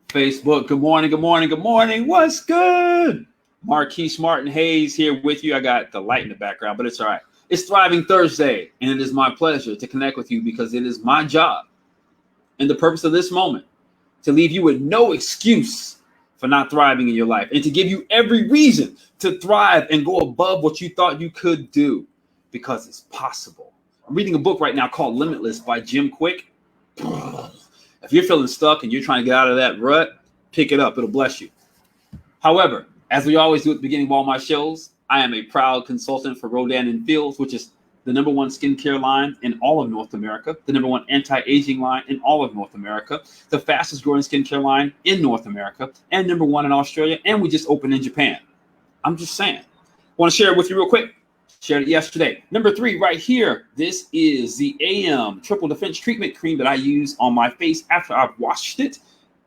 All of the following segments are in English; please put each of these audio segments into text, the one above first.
Facebook. Good morning, good morning, good morning. What's good? Marquise Martin Hayes here with you. I got the light in the background, but it's all right. It's Thriving Thursday, and it is my pleasure to connect with you because it is my job and the purpose of this moment to leave you with no excuse for not thriving in your life and to give you every reason to thrive and go above what you thought you could do because it's possible. I'm reading a book right now called Limitless by Jim Quick. If you're feeling stuck and you're trying to get out of that rut, pick it up. It'll bless you. However, as we always do at the beginning of all my shows, I am a proud consultant for Rodan and Fields, which is the #1 skincare line in all of North America, the #1 anti-aging line in all of North America, the fastest growing skincare line in North America, and #1 in Australia, and we just opened in Japan. I'm just saying. I want to share it with you real quick. Shared it yesterday. #3 right here. This is the AM Triple Defense Treatment Cream that I use on my face after I've washed it.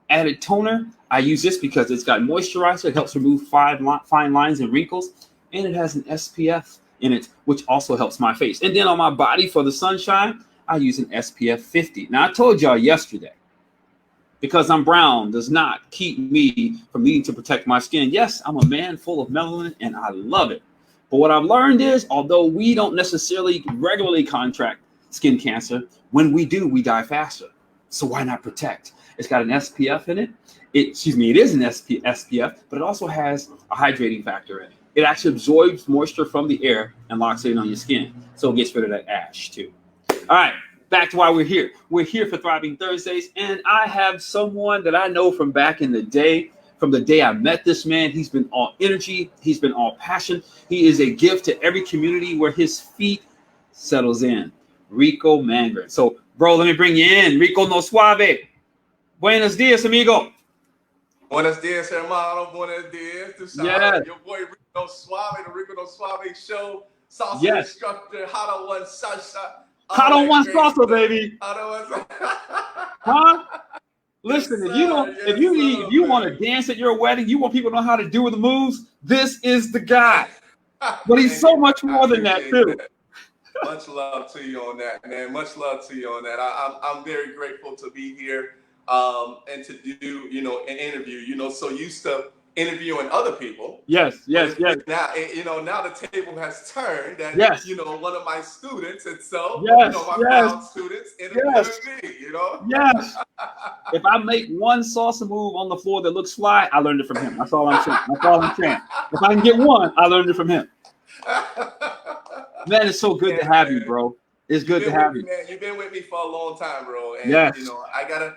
Added toner. I use this because it's got moisturizer. It helps remove fine lines and wrinkles. And it has an SPF in it, which also helps my face. And then on my body for the sunshine, I use an SPF 50. Now, I told y'all yesterday, because I'm brown does not keep me from needing to protect my skin. Yes, I'm a man full of melanin, and I love it. But what I've learned is, although we don't necessarily regularly contract skin cancer, when we do, we die faster. So why not protect? It's got an SPF in it. It is an SPF, but it also has a hydrating factor in it. It actually absorbs moisture from the air and locks it in on your skin. So it gets rid of that ash too. All right, back to why we're here. We're here for Thriving Thursdays, and I have someone that I know from back in the day. From the day I met this man, he's been all energy. He's been all passion. He is a gift to every community where his feet settles in. Rico Mangram. So, bro, let me bring you in. RicoNoSuave. Buenos dias, amigo. Buenos dias, hermano. Buenos dias. Yes. Your boy Rico Suave, the RicoNoSuave show. Salsa instructor, hot on one salsa. Hot on one salsa, baby. Hot on one Huh? Listen, if you want to dance at your wedding, you want people to know how to do the moves, this is the guy. But he's so much more than that too. Much love to you on that, man. Much love to you on that. I'm very grateful to be here and to do, an interview. So used to interviewing other people. Yes. Now, now the table has turned, and one of my students, and so my proud students interviewing me. Yes. If I make one salsa move on the floor that looks fly, I learned it from him. That's all I'm saying. If I can get one, I learned it from him. Man, it's so good to have you, bro. It's good to have you. Man, you've been with me for a long time, bro. And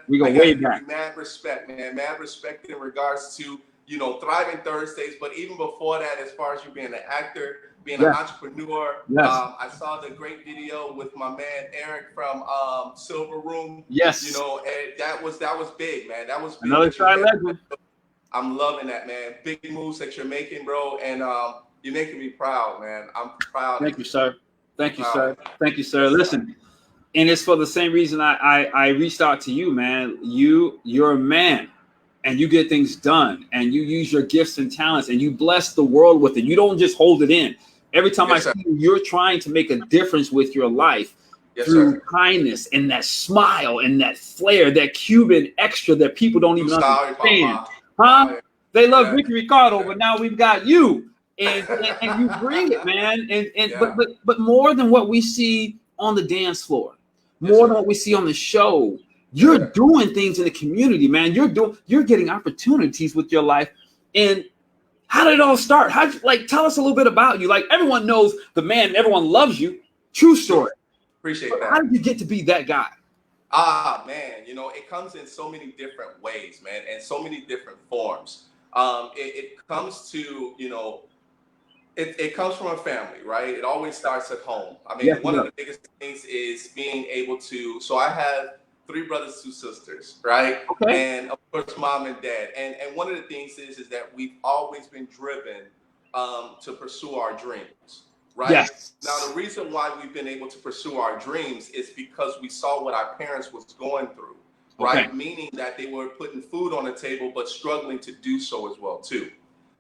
we go way back. Mad respect, man. Mad respect in regards to Thriving Thursdays, but even before that, as far as you being an actor, being an entrepreneur, I saw the great video with my man Eric from Silver Room. Yes, and that was big, man. That was big. Another try legend. I'm loving that, man. Big moves that you're making, bro, and you're making me proud, man. I'm proud. Thank you, sir. Thank you, sir. Listen, and it's for the same reason I reached out to you, man. You're a man. And you get things done, and you use your gifts and talents, and you bless the world with it. You don't just hold it in. Every time I see you, you're trying to make a difference with your life through kindness and that smile and that flair, that Cuban extra that people don't even understand. They love Ricky Ricardo, but now we've got you, and you bring it, man. But more than what we see on the dance floor, more than what we see on the show. You're doing things in the community, man. You're getting opportunities with your life. And how did it all start? Tell us a little bit about you. Like, everyone knows the man, everyone loves you. True story. Appreciate that. How did you get to be that guy? Man, it comes in so many different ways, man, and so many different forms. It comes to, it comes from a family, right? It always starts at home. I mean, one of the biggest things is being able to, so I have 3 brothers, 2 sisters, right? Okay. And of course, mom and dad. And one of the things is that we've always been driven to pursue our dreams, right? Yes. Now, the reason why we've been able to pursue our dreams is because we saw what our parents was going through, right? Meaning that they were putting food on the table, but struggling to do so as well, too.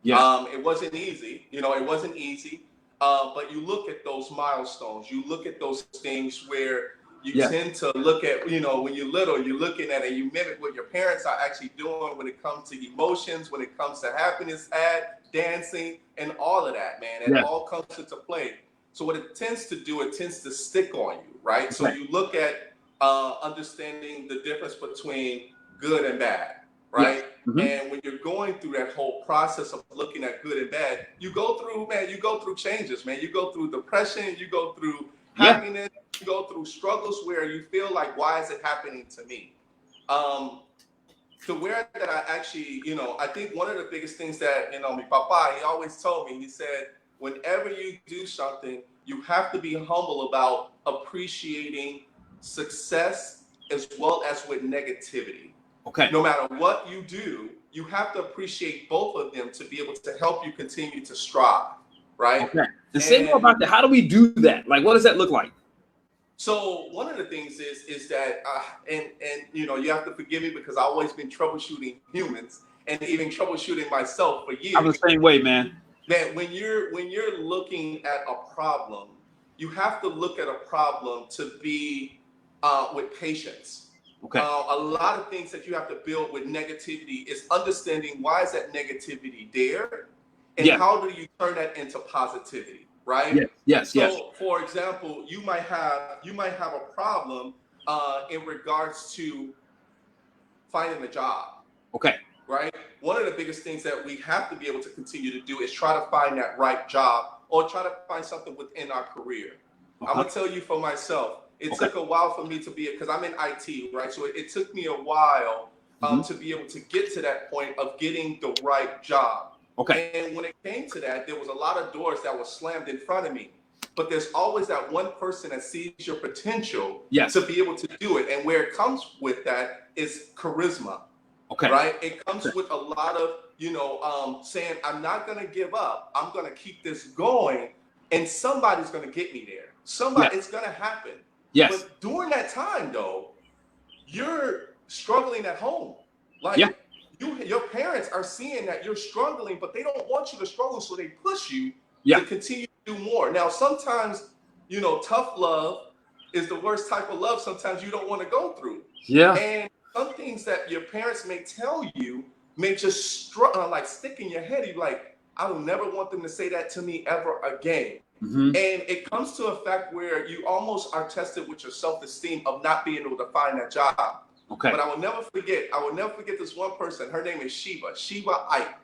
Yeah. It wasn't easy. It wasn't easy. But you look at those milestones, you look at those things where You Yeah. tend to look at, you know, when you're little, you're looking at it, you mimic what your parents are actually doing when it comes to emotions, when it comes to happiness, dancing, and all of that, man. It Yeah. all comes into play. So what it tends to do, it tends to stick on you, right? Okay. So you look at understanding the difference between good and bad, right? Yeah. And when you're going through that whole process of looking at good and bad, you go through changes, man. You go through depression, you go through happiness, you go through struggles where you feel like, why is it happening to me? To where that I actually, you know, I think one of the biggest things that, you know, my papa, he always told me, he said, whenever you do something, you have to be humble about appreciating success as well as with negativity. Okay. No matter what you do, you have to appreciate both of them to be able to help you continue to strive, right? Okay. And say more about that. How do we do that? Like, what does that look like? So one of the things is that, and you know, you have to forgive me because I've always been troubleshooting humans and even troubleshooting myself for years. I'm the same way, man. That when you're looking at a problem, you have to look at a problem to be with patience. Okay. A lot of things that you have to build with negativity is understanding why is that negativity there, and how do you turn that into positivity, right? Yes. So, for example, you might have a problem in regards to finding a job. Okay. Right. One of the biggest things that we have to be able to continue to do is try to find that right job or try to find something within our career. I'm gonna tell you for myself. It took a while for me to be, because I'm in IT, right? So it took me a while to be able to get to that point of getting the right job. Okay. And when it came to that, there was a lot of doors that were slammed in front of me. But there's always that one person that sees your potential to be able to do it. And where it comes with that is charisma. Okay. Right? It comes with a lot of, you know, saying, I'm not going to give up. I'm going to keep this going. And somebody's going to get me there. It's going to happen. Yes. But during that time, though, you're struggling at home. Like, your parents are seeing that you're struggling, but they don't want you to struggle, so they push you to continue to do more. Now, sometimes, you know, tough love is the worst type of love sometimes you don't want to go through. Yeah. And some things that your parents may tell you may just like stick in your head. You're like, I will never want them to say that to me ever again. And it comes to a fact where you almost are tested with your self-esteem of not being able to find that job. Okay. But I will never forget this one person. Her name is Sheba Ike.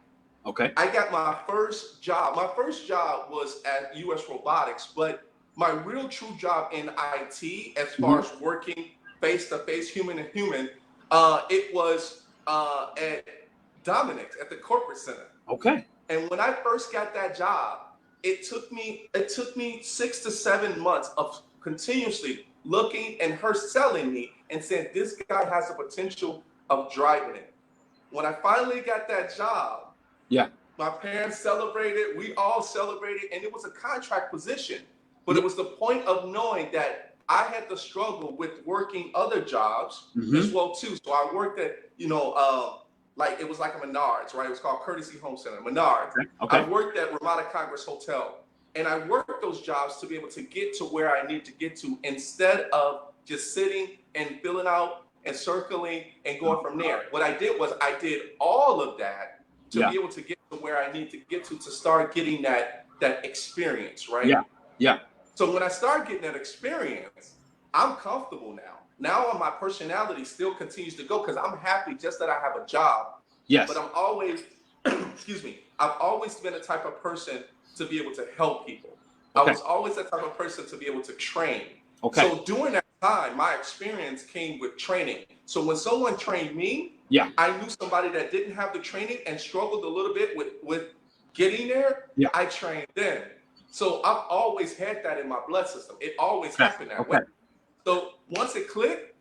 Okay. I got my first job. My first job was at US Robotics, but my real true job in IT, as far as working face-to-face, human to human, it was at Dominic's at the corporate center. Okay. And when I first got that job, it took me 6 to 7 months of continuously looking and her selling me and saying, this guy has the potential of driving it. When I finally got that job, my parents celebrated, we all celebrated, and it was a contract position. But it was the point of knowing that I had to struggle with working other jobs as well too. So I worked at, you know, like it was like a Menards, right? It was called Courtesy Home Center, Menards. Okay. I worked at Ramada Congress Hotel, and I worked those jobs to be able to get to where I need to get to instead of just sitting and filling out and circling and going from there. What I did was I did all of that to be able to get to where I need to get to start getting that experience, right? Yeah. So when I start getting that experience, I'm comfortable now. Now my personality still continues to go because I'm happy just that I have a job. Yes. But I'm always, excuse me, I've always been the type of person to be able to help people. I was always the type of person to be able to train. So during that time, my experience came with training. So when someone trained me, I knew somebody that didn't have the training and struggled a little bit with getting there. I trained them. So I've always had that in my blood system. It always happened that way. So once it clicked,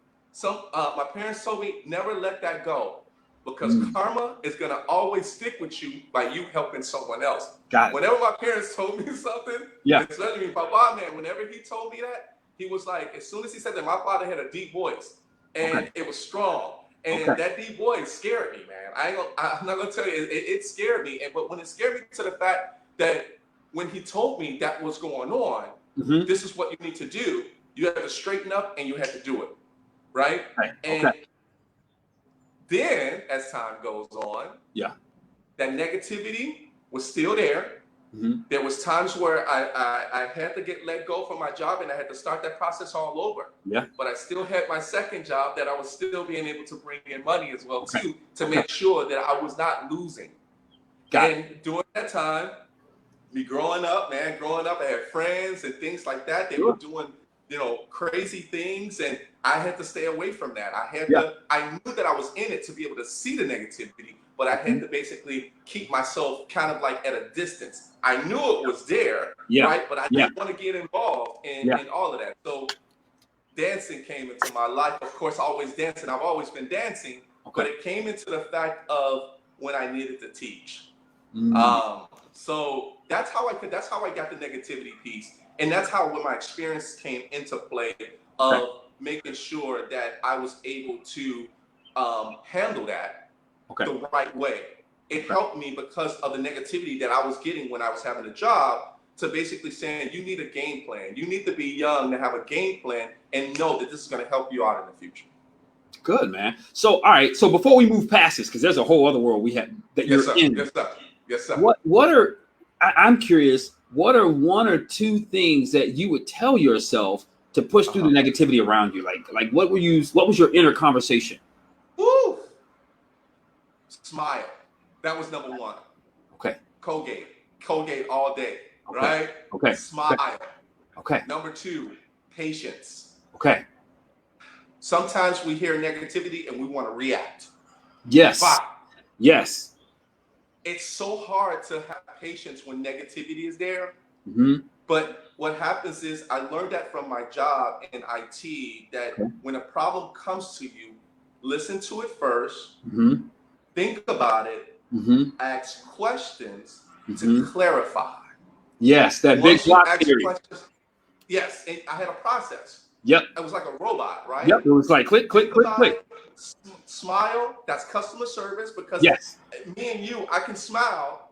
my parents told me never let that go, because karma is gonna always stick with you by you helping someone else. Whenever my parents told me something, especially Papa, man, whenever he told me that, he was like, as soon as he said that, my father had a deep voice and it was strong. And that deep voice scared me, man. I'm not gonna tell you, it scared me. But when it scared me to the fact that when he told me that was going on, this is what you need to do. You had to straighten up and you had to do it, right? Right. And Okay. then as time goes on, Yeah. that negativity was still there. Mm-hmm. There was times where I had to get let go from my job and I had to start that process all over. Yeah. But I still had my second job that I was still being able to bring in money as well Okay. too, to Okay. make sure that I was not losing. Got and it. during that time, me growing up, I had friends and things like that. They Sure. were doing, crazy things, and I had to stay away from that. Yeah. I knew that I was in it to be able to see the negativity, but I had to basically keep myself kind of like at a distance. I knew it was there, Yeah. right? But I Yeah. didn't want to get involved in all of that. So dancing came into my life. Of course, always dancing. I've always been dancing, Okay. but it came into the fact of when I needed to teach. Mm. So that's how I got the negativity piece, and that's how when my experience came into play of making sure that I was able to handle that the right way. It helped me because of the negativity that I was getting when I was having a job, to basically saying you need a game plan. You need to be young to have a game plan and know that this is going to help you out in the future. Good, man. So, all right. So before we move past this, because there's a whole other world we have that Yes, you're sir. in. Yes, sir. Yes, sir. What are, I'm curious, what are one or two things that you would tell yourself to push through the negativity around you? Like what was your inner conversation? Woo! Smile. That was number one. Okay. Colgate all day, right? Okay. Smile. Okay. Number two, patience. Okay. Sometimes we hear negativity and we want to react. Yes. But yes. it's so hard to have patience when negativity is there. Mm-hmm. But what happens is, I learned that from my job in IT, that when a problem comes to you, listen to it first, think about it, ask questions to clarify. Yes, that big block theory. Yes, and I had a process. Yep. It was like a robot, right? Yep. It was like click, click, click, click. Smile. That's customer service, because me and you, I can smile.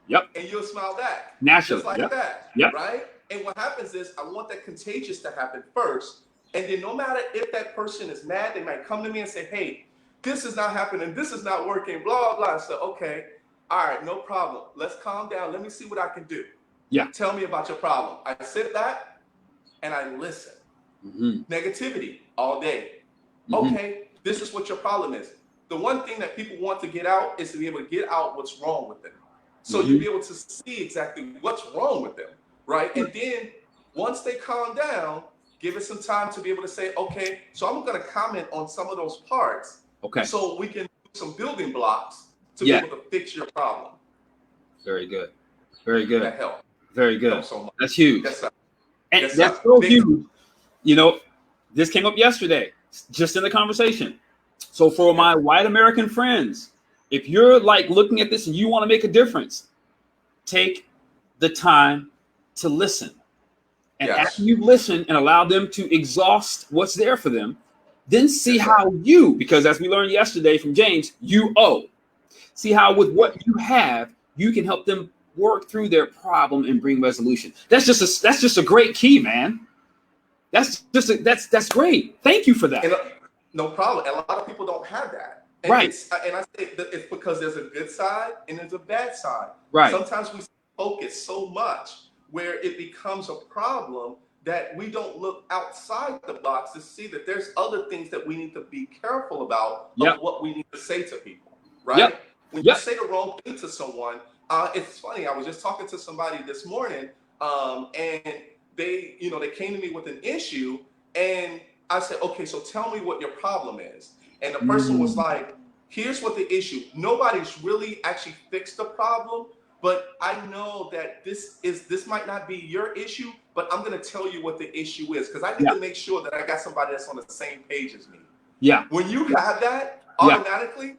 Yep. And you'll smile back. Naturally. Just like that. Yep. Right? And what happens is, I want that contagious to happen first. And then no matter if that person is mad, they might come to me and say, hey, this is not happening. This is not working, blah, blah. So, okay. All right, no problem. Let's calm down. Let me see what I can do. Yeah. Tell me about your problem. I sit back and I listen. Negativity all day. Okay, this is what your problem is. The one thing that people want to get out is to be able to get out what's wrong with them. So you'll be able to see exactly what's wrong with them, right? And then once they calm down, give it some time to be able to say, okay, so I'm going to comment on some of those parts. Okay. So we can do some building blocks to be able to fix your problem. Very good. Very good. That helped. Very good. So much. That's huge. Yes, sir. And yes, that's so huge. You know, this came up yesterday, just in the conversation. So for my white American friends, if you're like looking at this and you want to make a difference, take the time to listen. And after you listen and allow them to exhaust what's there for them, then see how you, because as we learned yesterday from James, you owe. See how with what you have, you can help them work through their problem and bring resolution. That's just a great key, man. That's great. Thank you for that. And, no problem. A lot of people don't have that. And right. And I say that it's because there's a good side and there's a bad side. Right. Sometimes we focus so much where it becomes a problem that we don't look outside the box to see that there's other things that we need to be careful about of what we need to say to people. Right. When you say the wrong thing to someone, it's funny. I was just talking to somebody this morning, and they came to me with an issue, and I said, okay, so tell me what your problem is. And the person was like, here's what the issue. Nobody's really actually fixed the problem, but I know that this might not be your issue, but I'm going to tell you what the issue is, because I need to make sure that I got somebody that's on the same page as me. Yeah. When you have that, automatically,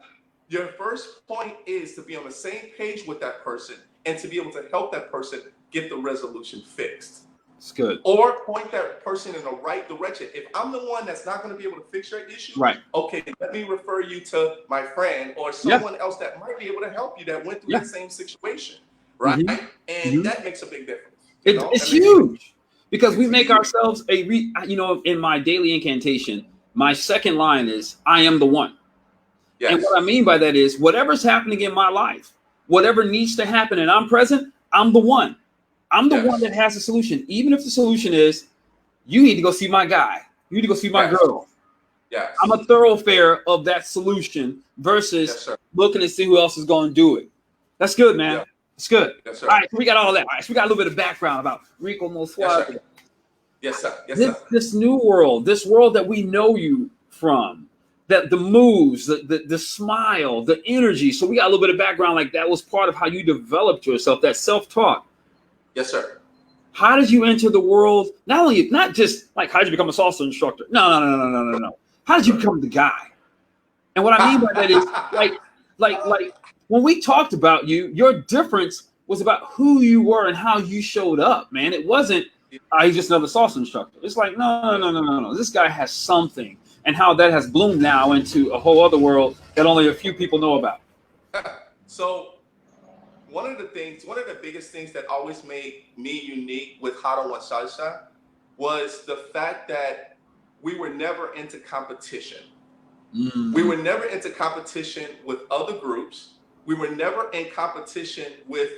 your first point is to be on the same page with that person and to be able to help that person get the resolution fixed. It's good. Or point that person in the right direction. If I'm the one that's not going to be able to fix your issue, okay, let me refer you to my friend or someone else that might be able to help you that went through that same situation, right? And that makes a big difference. It's huge. because we make ourselves in my daily incantation, my second line is, I am the one. Yes. And what I mean by that is whatever's happening in my life, whatever needs to happen and I'm present, I'm the one. I'm the one that has the solution. Even if the solution is, you need to go see my guy. You need to go see my girl. Yes. I'm a thoroughfare of that solution versus looking to see who else is going to do it. That's good, man. It's good. Yes, sir. All right, so we got all that. All right, so we got a little bit of background about RicoNoSuave. Yes, sir. Yes, sir. This new world, this world that we know you from, that the moves, the smile, the energy. So we got a little bit of background, like that was part of how you developed yourself, that self-talk. Yes, sir. How did you enter the world? Not just like, how did you become a salsa instructor? No. How did you become the guy? And what I mean by that is like when we talked about you, your difference was about who you were and how you showed up, man. It wasn't, he's just another salsa instructor. It's like, no. This guy has something, and how that has bloomed now into a whole other world that only a few people know about. So one of the biggest things that always made me unique with Haro One Salsa was the fact that we were never into competition. Mm-hmm. We were never into competition with other groups. We were never in competition with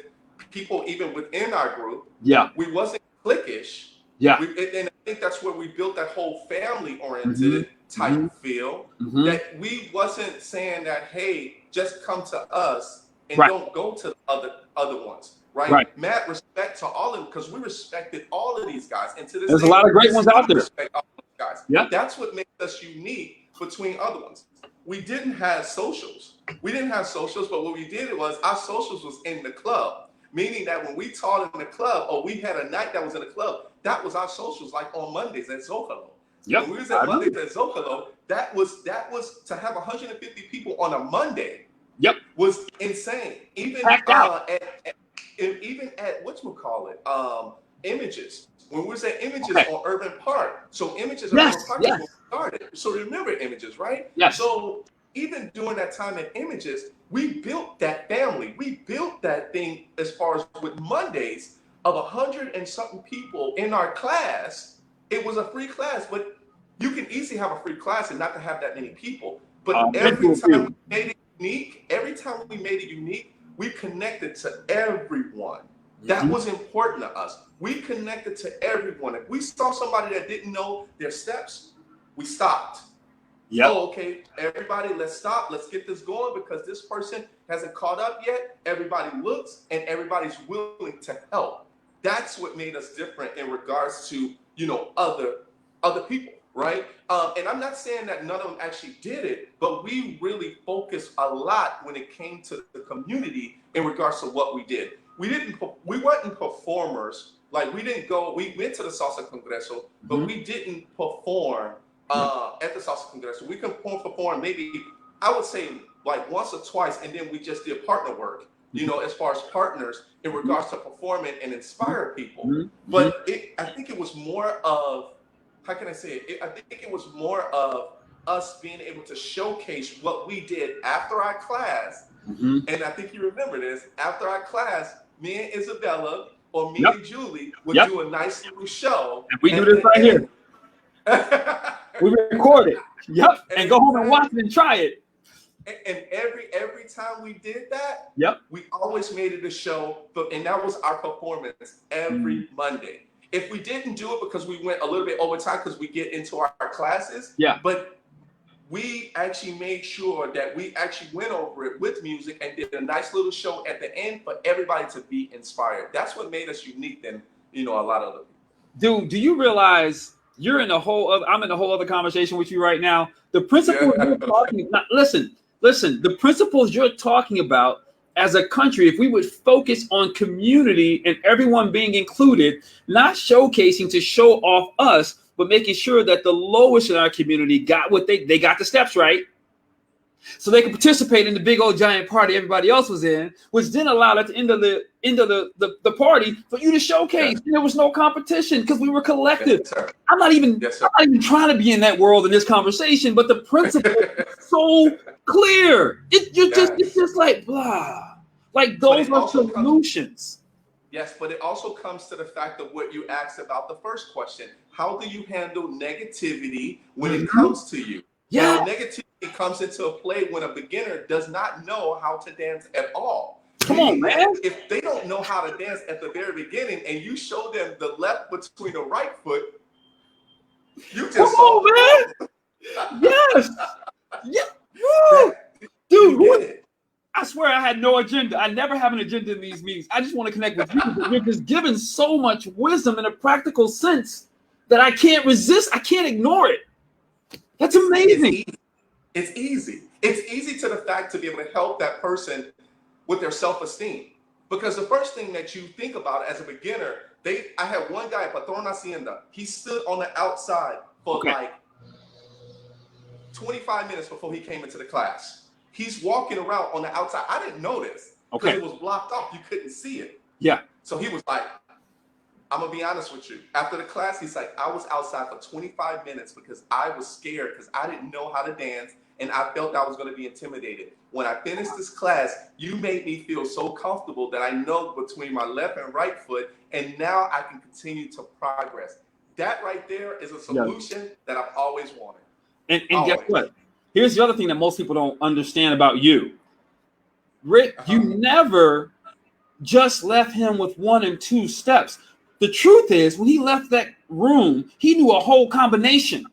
people even within our group. Yeah. We wasn't cliquish. Yeah. And I think that's where we built that whole family-oriented type feel, that we wasn't saying that, hey, just come to us and don't go to the other ones, right? Mad respect to all of them, because we respected all of these guys. And to this There's a lot of great ones out there. Respect all of these guys. Yeah. That's what makes us unique between other ones. We didn't have socials. But what we did was our socials was in the club, meaning that when we taught in the club or we had a night that was in the club, that was our socials, like on Mondays at Zocalo. Yep. When we was at Mondays at Zocalo, that was to have 150 people on a Monday. Yep. Was insane. Even at Images. When we was at Images on Urban Park. So Images on Urban Park is where we started. So remember Images, right? Yes. So even during that time at Images, we built that family. We built that thing as far as with Mondays of 100 and something people in our class. It was a free class, but you can easily have a free class and not to have that many people. But every time we made it unique, we connected to everyone. That was important to us. We connected to everyone. If we saw somebody that didn't know their steps, we stopped. Yeah. Oh, okay, everybody, let's stop. Let's get this going because this person hasn't caught up yet. Everybody looks and everybody's willing to help. That's what made us different in regards to, other people, right? And I'm not saying that none of them actually did it, but we really focused a lot when it came to the community in regards to what we did. We weren't performers. Like we went to the Salsa Congreso, but we didn't perform at the Salsa Congreso. We could perform maybe, I would say like once or twice, and then we just did partner work, as far as partners in regards to performing and inspire people. But I think it was more of, how can I say it? I think it was more of us being able to showcase what we did after our class. And I think you remember this, after our class, me and Isabella or me and Julie would do a nice little show. And we do this right here. We record it. Yep. And go home and watch it and try it. And every time we did that, we always made it a show. And that was our performance every Monday. If we didn't do it because we went a little bit over time because we get into our classes, but we actually made sure that we actually went over it with music and did a nice little show at the end for everybody to be inspired. That's what made us unique than, a lot of other people. Dude, do you realize you're in I'm in a whole other conversation with you right now? The principles you're talking about, listen, the principles you're talking about as a country, if we would focus on community and everyone being included, not showcasing to show off us, but making sure that the lowest in our community got what they got the steps right, so they could participate in the big old giant party everybody else was in, which then allowed at the end of the party for you to showcase. Yes. There was no competition because we were collective. Yes, I'm not even trying to be in that world in this conversation, but the principle is so clear. It's just like blah. Like those are solutions. Yes, but it also comes to the fact of what you asked about the first question. How do you handle negativity when it comes to you? Yeah. Now, negativity comes into a play when a beginner does not know how to dance at all. Come on, man. If they don't know how to dance at the very beginning and you show them the left between the right foot, you just Come on, man. Yes. Yeah. Woo. Dude, you get it. I swear I had no agenda. I never have an agenda in these meetings. I just want to connect with you. You're just giving so much wisdom in a practical sense that I can't resist. I can't ignore it. That's amazing. It's easy. It's easy to the fact to be able to help that person with their self-esteem. Because the first thing that you think about as a beginner, I had one guy, Patron Hacienda, he stood on the outside for like 25 minutes before he came into the class. He's walking around on the outside. I didn't notice because it was blocked off. You couldn't see it. Yeah. So he was like, I'm going to be honest with you. After the class, he's like, I was outside for 25 minutes because I was scared because I didn't know how to dance and I felt I was going to be intimidated. When I finished this class, you made me feel so comfortable that I know between my left and right foot, and now I can continue to progress. That right there is a solution that I've always wanted. And guess what? Here's the other thing that most people don't understand about you. Rick, you never just left him with 1 and 2 steps. The truth is, when he left that room, he knew a whole combination.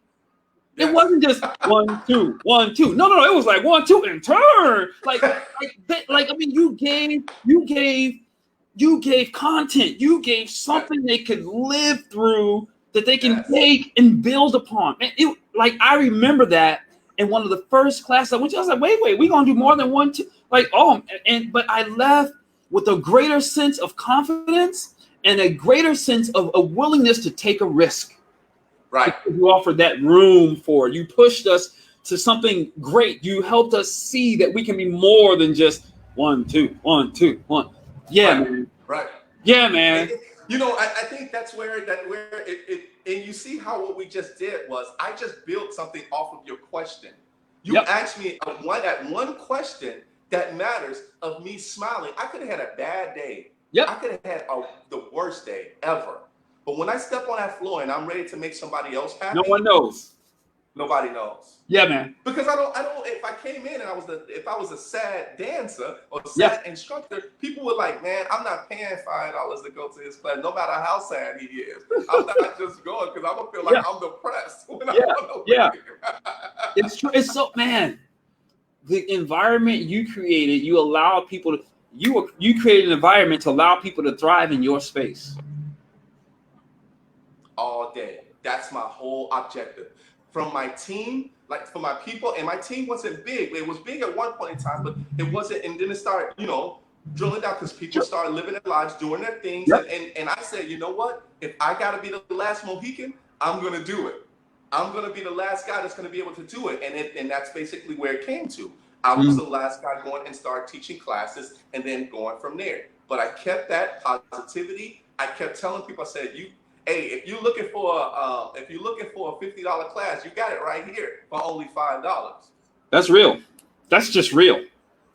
It wasn't just 1, 2, 1, 2. No. It was like 1, 2 and turn. Like I mean, you gave content. You gave something they could live through that they can take and build upon. And I remember that in one of the first classes I went to. I was like, wait, we're gonna do more than 1, 2. But I left with a greater sense of confidence and a greater sense of a willingness to take a risk. Right. You offered that room for it. You pushed us to something great. You helped us see that we can be more than just 1, 2, 1, 2, 1. Yeah, man. Right. Yeah, man. I think that's where and you see how what we just did was I just built something off of your question. You asked me one question that matters of me smiling. I could have had a bad day. I could have had the worst day ever. But when I step on that floor and I'm ready to make somebody else happy, no one knows. Nobody knows. Yeah, man. Because I don't. If I came in and if I was a sad dancer or sad instructor, people were like, "Man, I'm not paying $5 to go to his class, no matter how sad he is. I'm not just going because I'm gonna feel like I'm depressed." It's true. It's so, man. The environment you created, you allow people to. You created an environment to allow people to thrive in your space. All day. That's my whole objective. From my team, like for my people, and my team wasn't big. It was big at one point in time, but it wasn't. And then it started, drilling down because people started living their lives, doing their things. And I said, you know what? If I got to be the last Mohican, I'm going to do it. I'm going to be the last guy that's going to be able to do it. And that's basically where it came to. I was the last guy going and start teaching classes and then going from there. But I kept that positivity. I kept telling people, I said, hey, if you're looking for a $50 class, you got it right here for only $5. That's real. That's just real.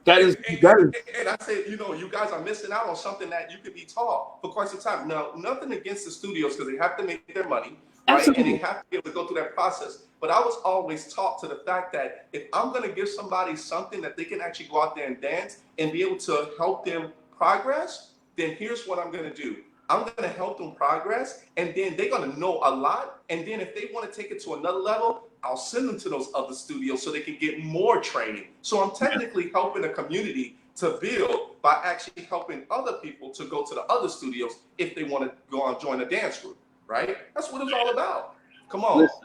That is. And I said, you guys are missing out on something that you could be taught for quite some time. Now, nothing against the studios because they have to make their money, right? Absolutely. And they have to be able to go through that process. But I was always taught to the fact that if I'm going to give somebody something that they can actually go out there and dance and be able to help them progress, then here's what I'm going to do. I'm going to help them progress, and then they're going to know a lot. And then if they want to take it to another level, I'll send them to those other studios so they can get more training. So I'm technically helping the community to build by actually helping other people to go to the other studios if they want to go and join a dance group, right? That's what it's all about. Come on. Listen,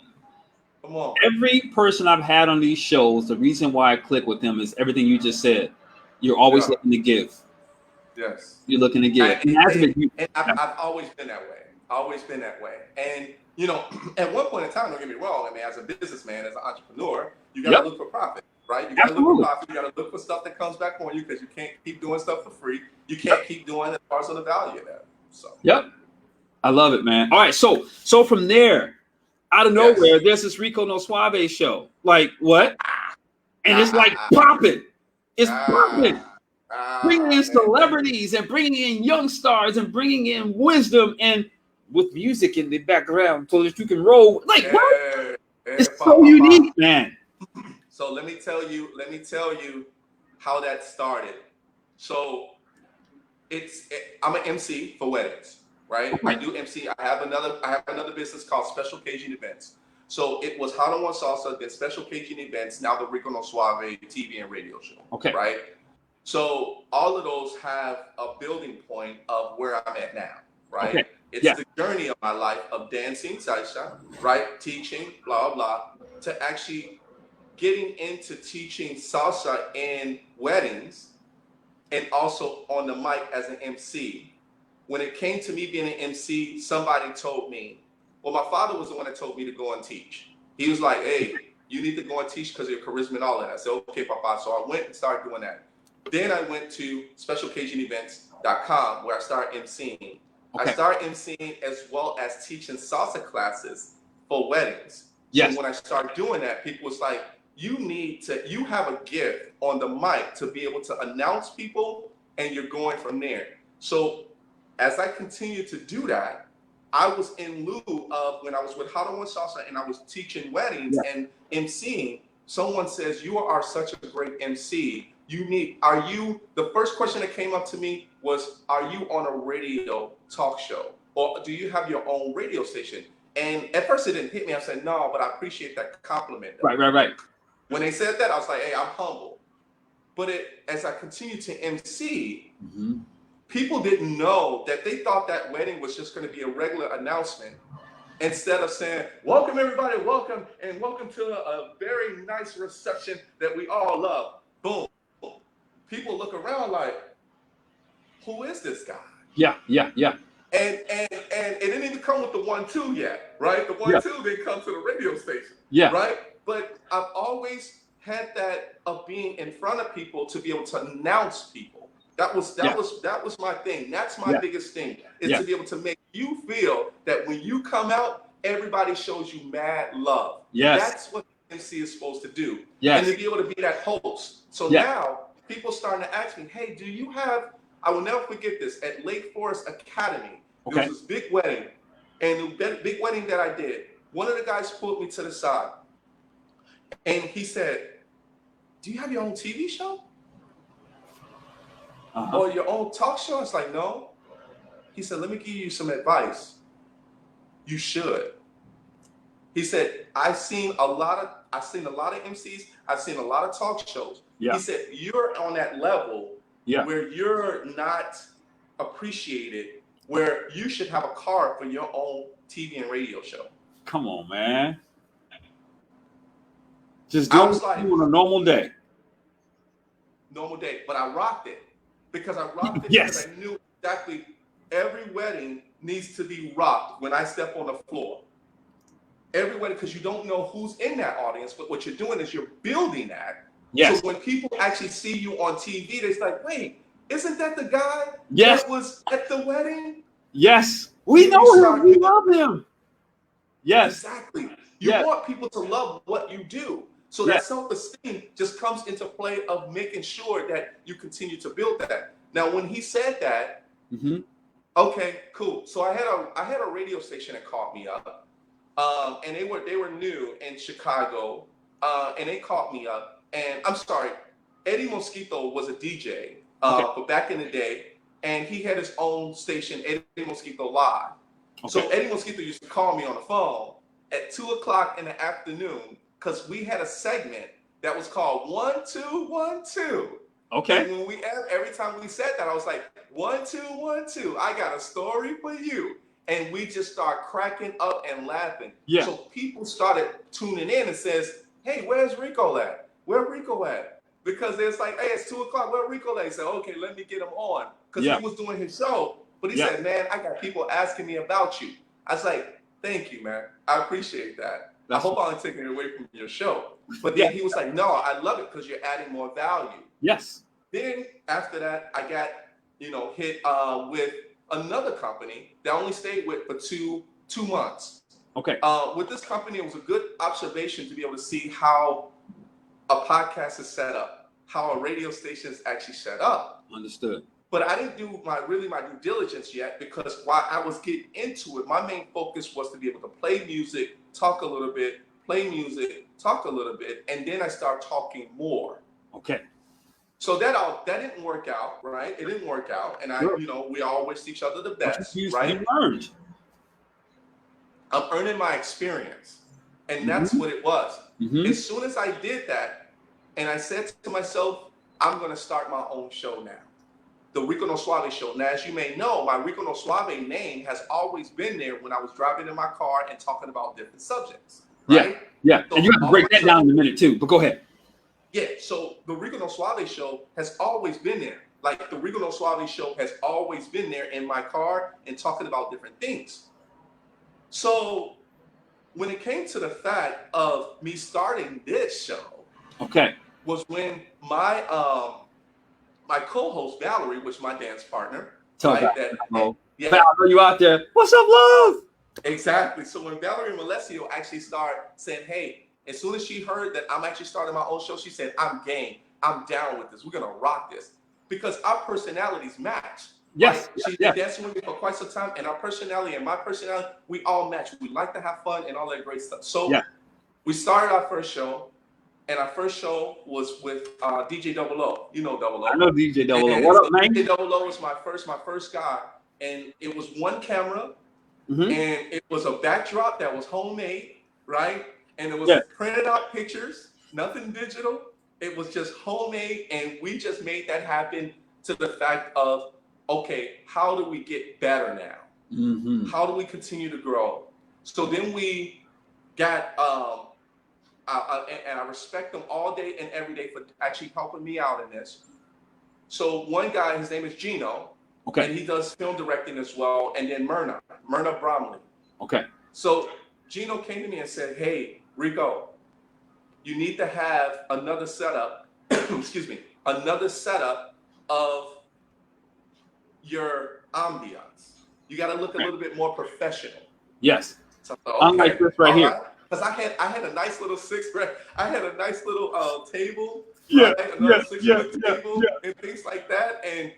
come on. Every person I've had on these shows, the reason why I click with them is everything you just said. You're always looking to give. Yes. You're looking to give. And I've always been that way. Always been that way. And, at one point in time, don't get me wrong, I mean, as a businessman, as an entrepreneur, you got to look for profit, right? You got to look for profit. You got to look for stuff that comes back on you because you can't keep doing stuff for free. You can't keep doing it as of the value of that. So. Yep. I love it, man. All right. So from there, out of nowhere, there's this RicoNoSuave show. Like, what? And it's like popping. It's popping. bringing in Man, celebrities and bringing in young stars and bringing in wisdom and with music in the background so that you can roll. Like, what? It's so unique, man. So let me tell you how that started. So I'm an MC for weddings, right? I do MC. I have another business called Special Occasion Events. So it was How to One Salsa, then Special Occasion Events, now the RicoNoSuave TV and radio show. Okay. Right? So all of those have a building point of where I'm at now, right? Okay. It's the journey of my life of dancing salsa, right? Teaching, blah, blah, to actually getting into teaching salsa in weddings and also on the mic as an MC. When it came to me being an MC, somebody told me, well, my father was the one that told me to go and teach. He was like, hey, you need to go and teach because of your charisma and all that. I said, okay, Papa. So I went and started doing that. Then I went to specialoccasionevents.com where I started MCing. I started MCing as well as teaching salsa classes for weddings. Yes. So when I started doing that, people was like, you have a gift on the mic to be able to announce people, and you're going from there. So as I continued to do that, I was in lieu of when I was with How to One Salsa and I was teaching weddings and MCing, someone says, you are such a great MC. The first question that came up to me was, are you on a radio talk show? Or do you have your own radio station? And at first it didn't hit me. I said, no, but I appreciate that compliment. Right. When they said that, I was like, hey, I'm humble. But as I continued to MC, people didn't know that they thought that wedding was just going to be a regular announcement. Instead of saying, welcome everybody, welcome, and welcome to a very nice reception that we all love. Boom. People look around like, who is this guy? Yeah. And it didn't even come with the 1-2 yet, right? The 1-2 didn't come to the radio station. Yeah. Right? But I've always had that of being in front of people to be able to announce people. That was my thing. That's my biggest thing, is to be able to make you feel that when you come out, everybody shows you mad love. Yes. That's what MC is supposed to do. Yes. And to be able to be that host. So now people starting to ask me, hey, do you have, I will never forget this, at Lake Forest Academy, there was this big wedding. And the big wedding that I did, one of the guys pulled me to the side and he said, do you have your own TV show? Or your own talk show? It's like, no. He said, let me give you some advice. You should. He said, I've seen a lot of MCs. I've seen a lot of talk shows. Yeah. He said, you're on that level where you're not appreciated, where you should have a card for your own TV and radio show. Come on, man. Just do it on a normal day. But I rocked it. Because because I knew exactly every wedding needs to be rocked when I step on the floor. Every wedding, because you don't know who's in that audience, but what you're doing is you're building that. Yes. So when people actually see you on TV, they're like, wait, isn't that the guy that was at the wedding? Yes. We know him. We love him. Yes. Exactly. You want people to love what you do. So that self-esteem just comes into play of making sure that you continue to build that. Now, when he said that, okay, cool. So I had a radio station that called me up, and they were new in Chicago, and they called me up. And I'm sorry, Eddie Mosquito was a DJ, but back in the day, and he had his own station, Eddie Mosquito Live. Okay. So Eddie Mosquito used to call me on the phone at 2:00 in the afternoon. Because we had a segment that was called 1 2 1 2. Okay. And when every time we said that, I was like, 1 2 1 2. I got a story for you. And we just start cracking up and laughing. Yeah. So people started tuning in and says, hey, where's Rico at? Where Rico at? Because it's like, hey, it's 2:00. Where Rico at? He said, okay, let me get him on. Because he was doing his show. But he said, man, I got people asking me about you. I was like, thank you, man. I appreciate that. I hope I'm taking it away from your show. But then he was like, no, I love it because you're adding more value. Yes. Then after that, I got, hit with another company that I only stayed with for two months. Okay. With this company, it was a good observation to be able to see how a podcast is set up. how a radio station is actually set up. Understood. But I didn't do my due diligence yet, because while I was getting into it, my main focus was to be able to play music, talk a little bit, play music, talk a little bit, and then I start talking more. Okay. So that didn't work out, right? It didn't work out, and we all wished each other the best, right? You learned. I'm earning my experience, and that's what it was. As soon as I did that, and I said to myself, I'm going to start my own show now. The RicoNoSuave show. Now, as you may know, my RicoNoSuave name has always been there when I was driving in my car and talking about different subjects. Right? Yeah. So and you have to break that down in a minute too, but go ahead. Yeah. So the RicoNoSuave show has always been there. Like the RicoNoSuave show has always been there in my car and talking about different things. So when it came to the fact of me starting this show, was when my my co-host Valerie, which is my dance partner, Val, I know you out there. What's up, love? Exactly. So when Valerie Malesio actually started saying, hey, as soon as she heard that I'm actually starting my own show, she said, I'm game. I'm down with this. We're gonna rock this, because our personalities match. Yes. Right? She's been dancing with me for quite some time, and our personality and my personality, we all match. We like to have fun and all that great stuff. So we started our first show. And our first show was with DJ Double O. You know Double O. I know DJ Double O. What up, man? DJ Double O was my first guy. And it was one camera. And it was a backdrop that was homemade, right? And it was printed out pictures, nothing digital. It was just homemade. And we just made that happen to the fact of, okay, how do we get better now? How do we continue to grow? So then we got... and I respect them all day and every day for actually helping me out in this. So one guy, his name is Gino, and he does film directing as well. And then Myrna Bromley. So Gino came to me and said, hey, Rico, you need to have another setup, another setup of your ambiance. You got to look a little bit more professional. Yes. So, unlike this right here. Because I had a nice little I had a nice little table, table and things like that, and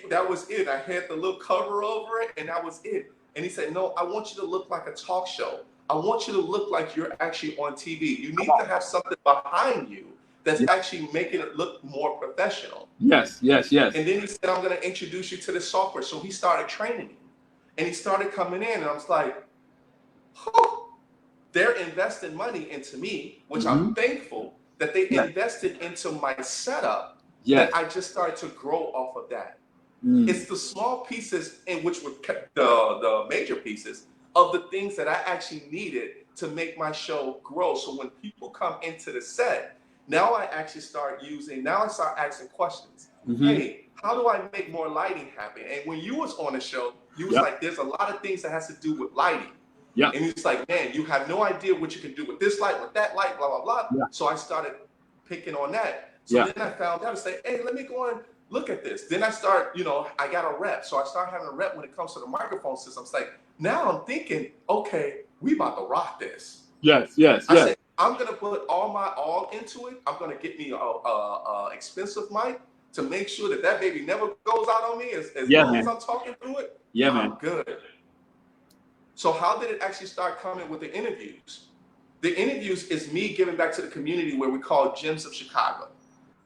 that was it. I had the little cover over it, and that was it. And he said, no, I want you to look like a talk show. I want you to look like you're actually on TV. You need to have something behind you that's actually making it look more professional. Yes. And then he said, I'm going to introduce you to this software. So he started training me, and he started coming in, and I was like, whew. They're investing money into me, which I'm thankful that they invested into my setup. That I just started to grow off of that. It's the small pieces in which were the major pieces of the things that I actually needed to make my show grow. So when people come into the set, now I start asking questions. Hey, how do I make more lighting happen? And when you was on the show, you was like, there's a lot of things that has to do with lighting. And he's like, man, you have no idea what you can do with this light, with that light, blah, blah, blah. So I started picking on that. So then I found out and say, hey, let me go and look at this. Then I start, I got a rep. So I start having a rep when it comes to the microphone system. It's like, now I'm thinking, okay, we about to rock this. I said, I'm going to put all into it. I'm going to get me a expensive mic to make sure that baby never goes out on me as long as I'm talking through it. I'm good. So how did it actually start coming with the interviews? The interviews is me giving back to the community where we call Gems of Chicago.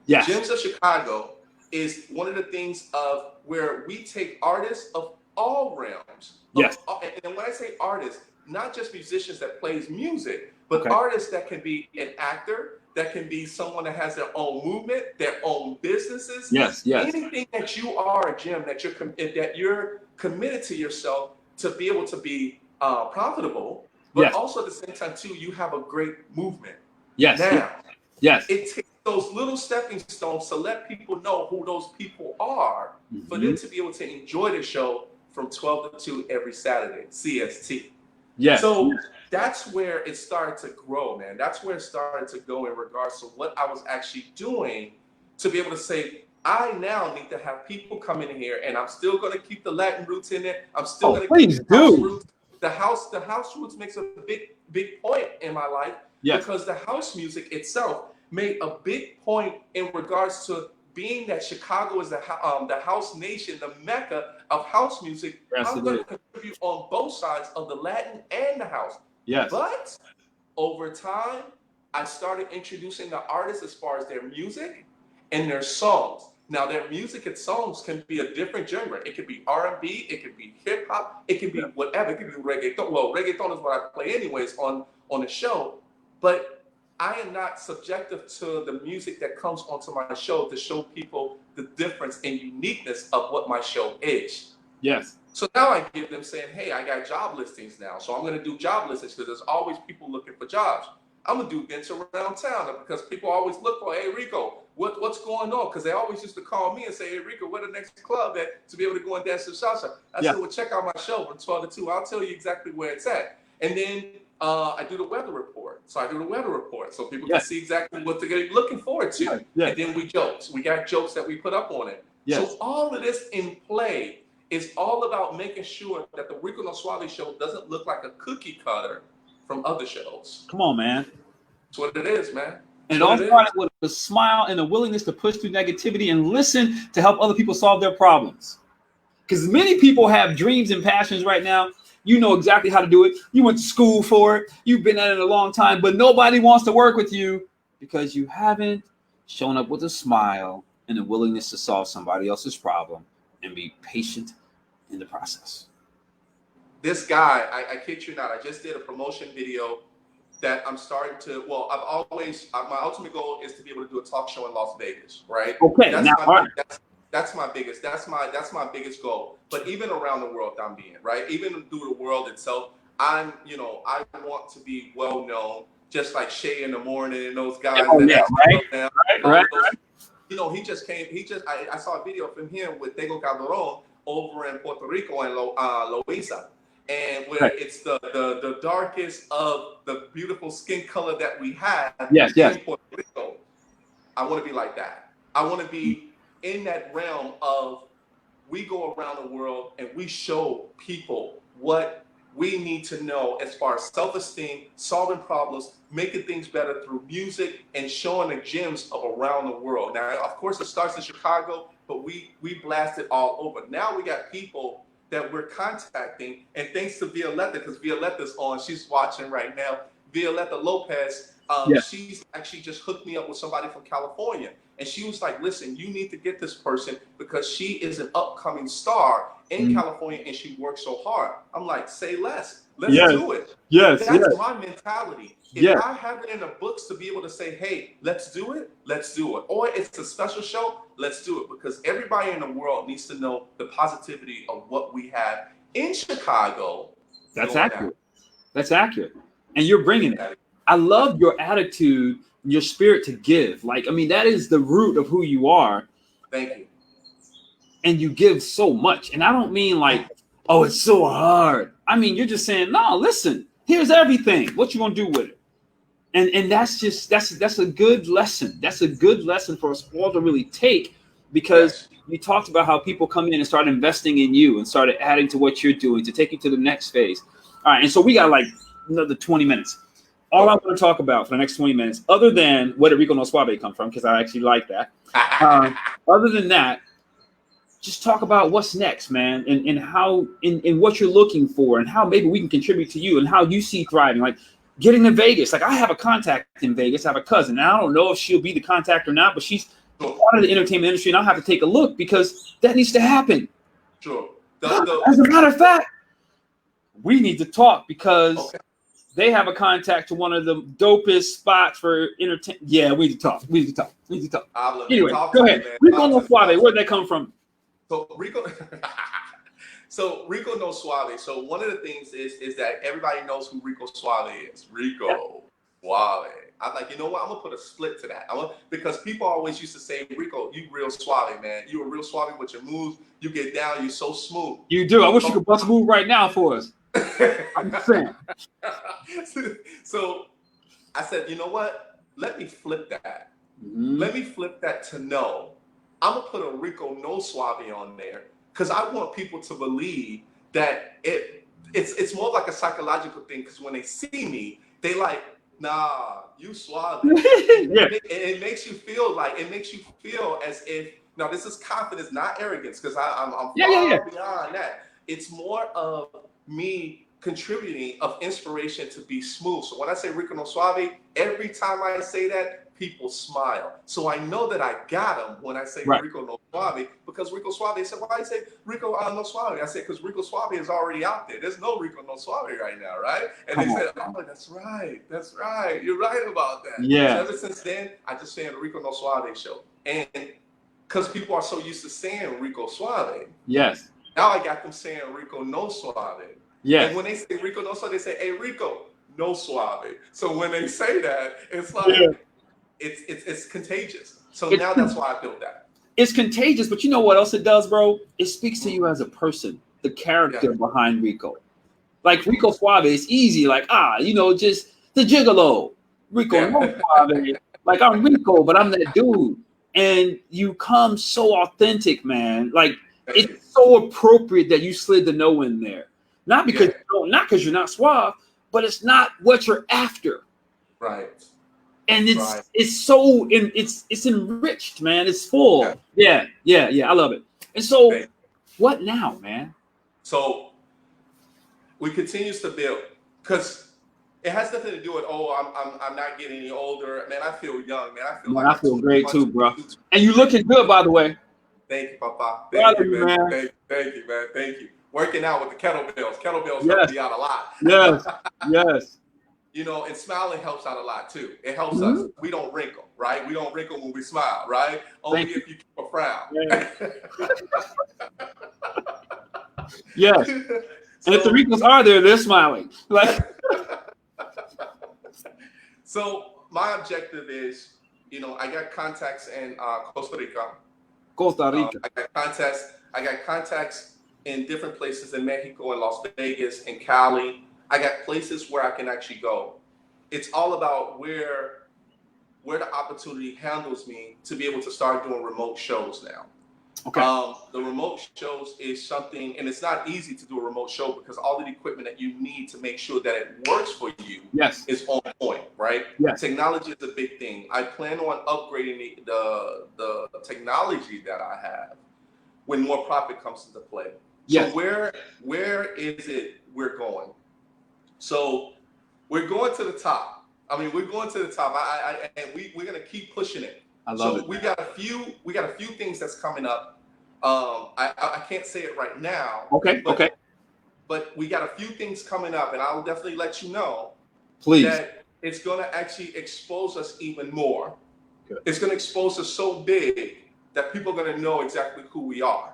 Gems of Chicago is one of the things of where we take artists of all realms. And when I say artists, not just musicians that plays music, but artists that can be an actor, that can be someone that has their own movement, their own businesses. Anything that you are, Jim, that you're committed to yourself to be able to be profitable, but also at the same time too, you have a great movement. It takes those little stepping stones to let people know who those people are, for them to be able to enjoy the show from 12 to 2 every Saturday, CST. So that's where it started to grow, man. That's where it started to go in regards to what I was actually doing to be able to say, I now need to have people come in here, and I'm still going to keep the Latin roots in it. I'm still going to keep the house roots. The house roots makes a big point in my life because the house music itself made a big point in regards to being that Chicago is the house nation, the mecca of house music. Yes, I'm it going is. to contribute on both sides of the Latin and the house. Yes. But over time, I started introducing the artists as far as their music and their songs. Now, their music and songs can be a different genre. It could be R&B, it could be hip hop, it could be whatever. It could be reggaeton. Well, reggaeton is what I play anyways on the show. But I am not subjective to the music that comes onto my show to show people the difference and uniqueness of what my show is. Yes. So now I give them saying, hey, I got job listings now. So I'm going to do job listings because there's always people looking for jobs. I'm going to do events around town because people always look for, hey, Rico, what's going on? Because they always used to call me and say, hey, Rico, where the next club at to be able to go and dance to salsa? I said, well, check out my show from 12 to 2. I'll tell you exactly where it's at. And then I do the weather report. So I do the weather report so people can see exactly what they're looking forward to. And then we jokes. We got jokes that we put up on it. So all of this in play is all about making sure that the RicoNoSuave show doesn't look like a cookie cutter from other shows. Come on, man. That's what it is, man. And it all started with a smile and a willingness to push through negativity and listen to help other people solve their problems. Because many people have dreams and passions right now. You know exactly how to do it. You went to school for it. You've been at it a long time, but nobody wants to work with you because you haven't shown up with a smile and a willingness to solve somebody else's problem and be patient in the process. This guy, I kid you not, I just did a promotion video that I'm starting to, well, I've always, my ultimate goal is to be able to do a talk show in Las Vegas, right? Okay. That's my biggest goal. But even around the world I'm being, right? Even through the world itself, I want to be well known, just like Shay in the Morning and those guys. Right. I saw a video from him with Tego Calderon over in Puerto Rico and Loiza. And where it's the darkest of the beautiful skin color that we have in Puerto Rico. I want to be like that. I want to be in that realm of we go around the world and we show people what we need to know as far as self-esteem, solving problems, making things better through music, and showing the gems of around the world. Now, of course, it starts in Chicago, but we blast it all over. Now we got people that we're contacting, and thanks to Violetta, because Violetta's on, she's watching right now. Violetta Lopez, she's actually just hooked me up with somebody from California. And she was like, listen, you need to get this person because she is an upcoming star in California and she works so hard. I'm like, say less. Let's do it. That's my mentality. If I have it in the books to be able to say, hey, let's do it, let's do it. Or it's a special show, let's do it. Because everybody in the world needs to know the positivity of what we have in Chicago. That's accurate. That's accurate. And you're bringing it. I love your attitude, your spirit to give. Like, I mean, that is the root of who you are. Thank you. And you give so much. And I don't mean like, oh, it's so hard. I mean, you're just saying, no, listen, here's everything. What you gonna do with it? And that's a good lesson. That's a good lesson for us all to really take, because you talked about how people come in and start investing in you and started adding to what you're doing to take you to the next phase. All right, and so we got like another 20 minutes. All I want to talk about for the next 20 minutes, other than where did RicoNoSuave come from, because I actually like that. Other than that, just talk about what's next, man, and how in what you're looking for and how maybe we can contribute to you and how you see thriving. Like getting to Vegas. Like I have a contact in Vegas. I have a cousin. And I don't know if she'll be the contact or not, but she's part of the entertainment industry, and I'll have to take a look because that needs to happen. Sure. As a matter of fact, we need to talk because they have a contact to one of the dopest spots for entertainment. Yeah, we need to talk. We need to talk. Anyway, go ahead. RicoNoSuave, where'd that come from? So RicoNoSuave. So one of the things is that everybody knows who RicoSuave is. Rico Suave. I'm like, you know what? I'm gonna put a split to that. Because people always used to say, Rico, you real suave, man. You a real suave with your moves. You get down. You so smooth. You do. I wish you could bust a move right now for us. I'm saying. So I said, you know what? Let me flip that. Let me flip that to no. I'm gonna put a RicoNoSuave on there because I want people to believe that it's more like a psychological thing. Because when they see me, they like, Nah, you Suave. Yeah, It makes you feel like, it makes you feel as if, now this is confidence, not arrogance, because I'm yeah. far beyond that. It's more of me contributing of inspiration to be smooth. So when I say Rico No Suave, every time I say that, people smile. So I know that I got them when I say Right. Rico No Suave, because Rico Suave, they said, why you say Rico No Suave? I said, because Rico Suave is already out there. There's no Rico No Suave right now, right? And Come they on. said, oh, that's right. You're right about that. So Yeah. ever since then, I just say the Rico No Suave show. And because people are so used to saying Rico Suave, Yes. now I got them saying Rico No Suave. Yes. And when they say Rico No Suave, they say, hey, Rico No Suave. So when they say that, it's like, Yeah. it's contagious. So It's, now that's why I built that. it's contagious, but you know what else it does, bro? It speaks to you as a person, the character Yeah. behind Rico. Like Rico Suave, it's easy, like, just the gigolo. Rico Yeah. No Suave. Like, I'm Rico, but I'm that dude. And you come so authentic, man. Like, it's so appropriate that you slid the no in there. Not because you're not suave, but it's not what you're after. Right. And it's enriched, man. It's full. Yeah. I love it. And so, what now, man? So we continues to build, because it has nothing to do with, I'm not getting any older. Man, I feel young, man. I feel Man, like I feel great too, bro. And you looking good, by the way. Thank you, Papa. Proud Thank of you, you, man. man. Thank you, man. Thank you. Working out with the kettlebells. Kettlebells Yes. help me out a lot. Yes. You know, and smiling helps out a lot too. It helps us. We don't wrinkle, right? We don't wrinkle when we smile, right? Only if you keep a frown. Yeah. Yes. And if the Ricos are there, they're smiling. Like. So my objective is, I got contacts in Costa Rica. I got contacts in different places in Mexico and Las Vegas and Cali. I got places where I can actually go. It's all about where the opportunity handles me to be able to start doing remote shows now. Okay. The remote shows is something, and it's not easy to do a remote show because all the equipment that you need to make sure that it works for you is on point, right? Yes. Technology is a big thing. I plan on upgrading the technology that I have when more profit comes into play. Yes. So where is it we're going? So we're going to the top. I mean, we're going to the top. And we're gonna keep pushing it. I love it. We got a few things that's coming up. I can't say it right now. Okay. But we got a few things coming up, and I will definitely let you know. Please. That it's going to actually expose us even more. Good. It's going to expose us so big that people are going to know exactly who we are.